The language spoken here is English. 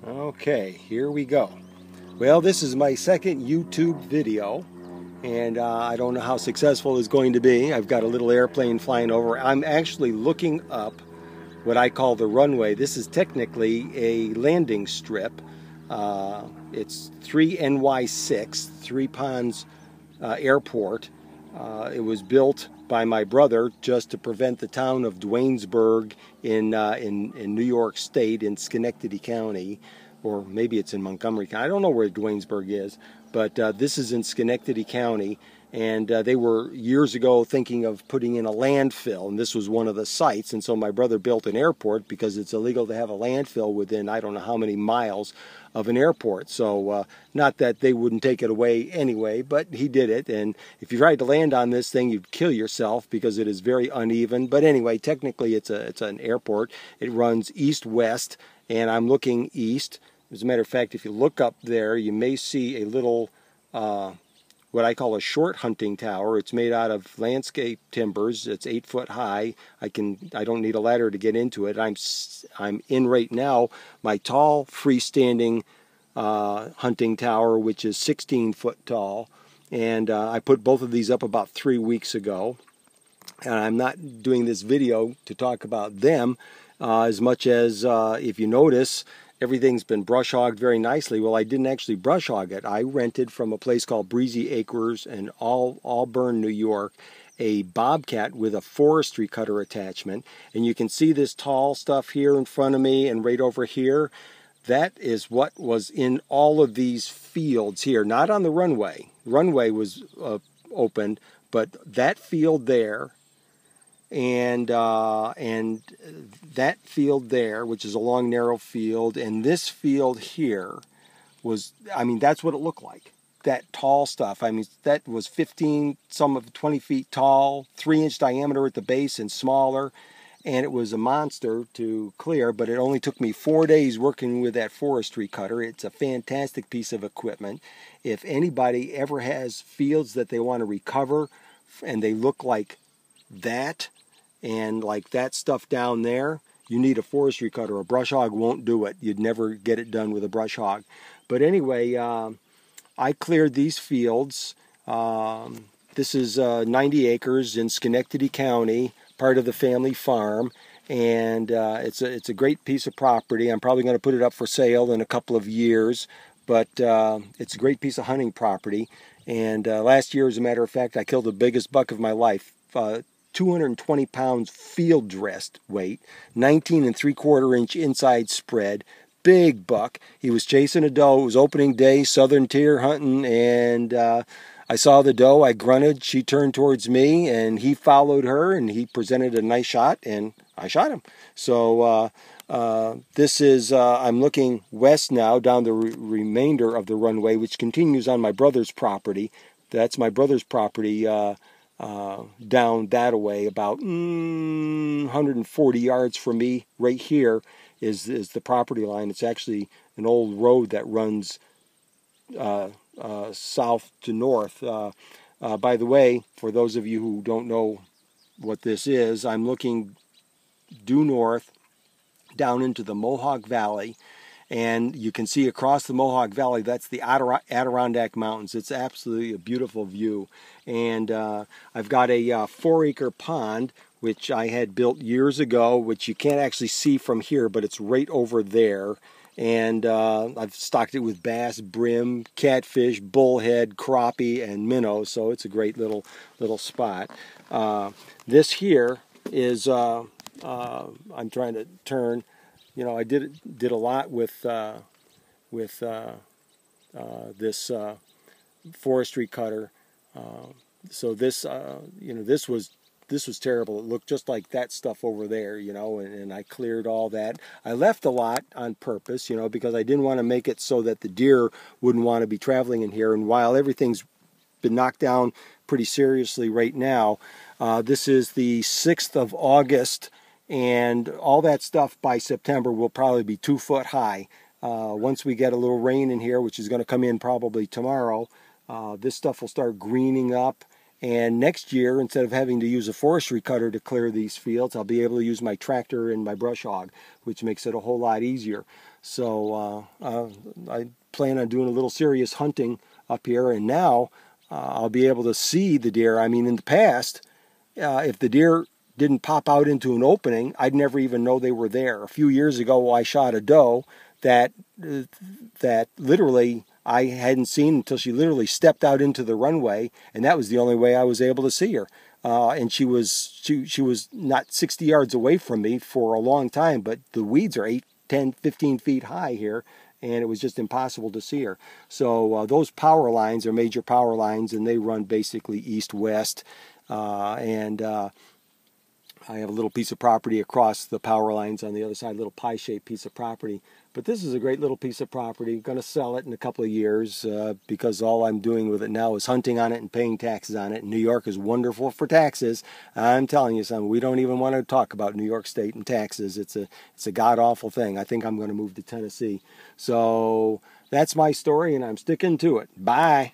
Okay, here we go. Well, this is my second YouTube video, and I don't know how successful it's going to be. I've got a little airplane flying over. I'm actually looking up what I call the runway. This is technically a landing strip. It's 3NY6, Three Ponds Airport. It was built by my brother just to prevent the town of Duanesburg in New York State in Schenectady County, or maybe it's in Montgomery County. I don't know where Duanesburg is, but this is in Schenectady County. And they were years ago thinking of putting in a landfill, and this was one of the sites. And so my brother built an airport because it's illegal to have a landfill within I don't know how many miles of an airport. So not that they wouldn't take it away anyway, but he did it. And if you tried to land on this thing, you'd kill yourself because it is very uneven. But anyway, technically it's an airport. It runs east-west, and I'm looking east. As a matter of fact, if you look up there, you may see a little what I call a short hunting tower. It's made out of landscape timbers. It's 8 foot high. I don't need a ladder to get into it. I'm in right now my tall freestanding hunting tower, which is 16 foot tall, and I put both of these up about 3 weeks ago. And I'm not doing this video to talk about them as much as if you notice, everything's been brush hogged very nicely. Well, I didn't actually brush hog it. I rented from a place called Breezy Acres in Auburn, New York, a bobcat with a forestry cutter attachment. And you can see this tall stuff here in front of me and right over here. That is what was in all of these fields here, not on the runway. Runway was opened, but that field there and that field there, which is a long narrow field, and this field here was, I mean, that's what it looked like. That tall stuff, I mean, that was 15, some of 20 feet tall, 3-inch diameter at the base and smaller, and it was a monster to clear. But it only took me 4 days working with that forestry cutter. It's a fantastic piece of equipment. If anybody ever has fields that they want to recover and they look like that, and like that stuff down there, you need a forestry cutter. A brush hog won't do it. You'd never get it done with a brush hog. But anyway, I cleared these fields. This is 90 acres in Schenectady County, part of the family farm, and it's a great piece of property. I'm probably going to put it up for sale in a couple of years, but it's a great piece of hunting property. And last year, as a matter of fact, I killed the biggest buck of my life. 220 pounds field dressed weight, 19 3/4 inch inside spread, big buck. He was chasing a doe. It was opening day, southern tier hunting, and I saw the doe. I grunted. She turned towards me, and he followed her, and he presented a nice shot, and I shot him. So this is, I'm looking west now down the remainder of the runway, which continues on my brother's property. That's my brother's property. Down that way, about 140 yards from me, right here is the property line. It's actually an old road that runs south to north. By the way, for those of you who don't know what this is, I'm looking due north down into the Mohawk Valley, and you can see across the Mohawk Valley, that's the Adirondack Mountains. It's absolutely a beautiful view. And I've got a 4-acre pond, which I had built years ago, which you can't actually see from here, but it's right over there. And I've stocked it with bass, brim, catfish, bullhead, crappie, and minnow, so it's a great little spot. This here is, I'm trying to turn. You know, I did a lot with this forestry cutter. So this, you know, this was terrible. It looked just like that stuff over there, you know, and I cleared all that. I left a lot on purpose, you know, because I didn't want to make it so that the deer wouldn't want to be traveling in here. And while everything's been knocked down pretty seriously right now, this is the 6th of August. And all that stuff by September will probably be 2 foot high. Once we get a little rain in here, which is going to come in probably tomorrow, this stuff will start greening up, And next year, instead of having to use a forestry cutter to clear these fields, I'll be able to use my tractor and my brush hog, which makes it a whole lot easier. So I plan on doing a little serious hunting up here, and now I'll be able to see the deer. I mean, in the past, if the deer didn't pop out into an opening, I'd never even know they were there. A few years ago, I shot a doe that literally I hadn't seen until she literally stepped out into the runway, and that was the only way I was able to see her. And she was not 60 yards away from me for a long time, but the weeds are 8, 10, 15 feet high here, and it was just impossible to see her. So those power lines are major power lines, and they run basically east-west. I have a little piece of property across the power lines on the other side, a little pie-shaped piece of property. But this is a great little piece of property. Going to sell it in a couple of years because all I'm doing with it now is hunting on it and paying taxes on it. And New York is wonderful for taxes. I'm telling you something, we don't even want to talk about New York State and taxes. It's a god-awful thing. I think I'm going to move to Tennessee. So that's my story, and I'm sticking to it. Bye.